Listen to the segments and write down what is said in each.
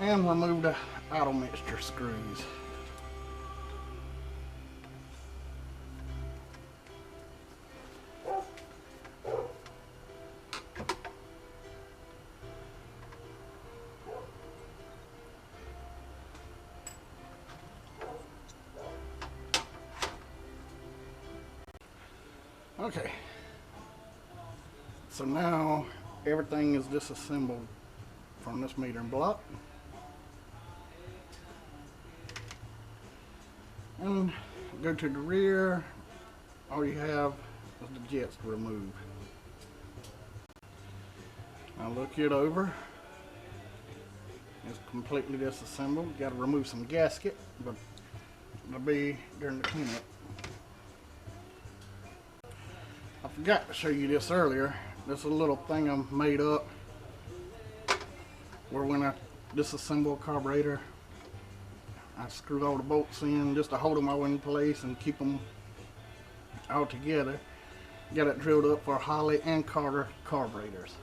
and remove the idle mixture screws. Okay, so now everything is disassembled from this metering block, and go to the rear. All you have is the jets to remove. Now look it over. It's completely disassembled. Got to remove some gasket, but it'll be during the cleanup. I forgot to show you this earlier. This is a little thing I made up where when I disassemble a carburetor, I screwed all the bolts in just to hold them all in place and keep them all together. Got it drilled up for Holley and Carter carburetors.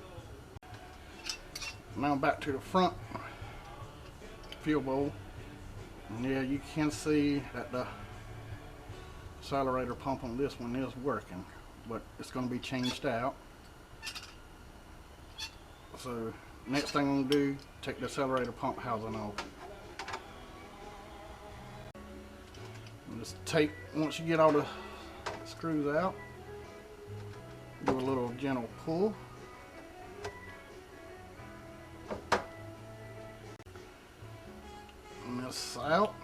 Now back to the front fuel bowl. And yeah, you can see that the accelerator pump on this one is working, but it's going to be changed out. So next thing I'm going to do, take the accelerator pump housing off. And just take, once you get all the screws out, do a little gentle pull. And this out.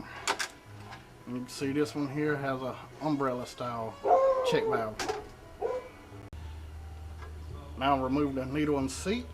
And you can see this one here has a umbrella style check valve. Now remove the needle and seat.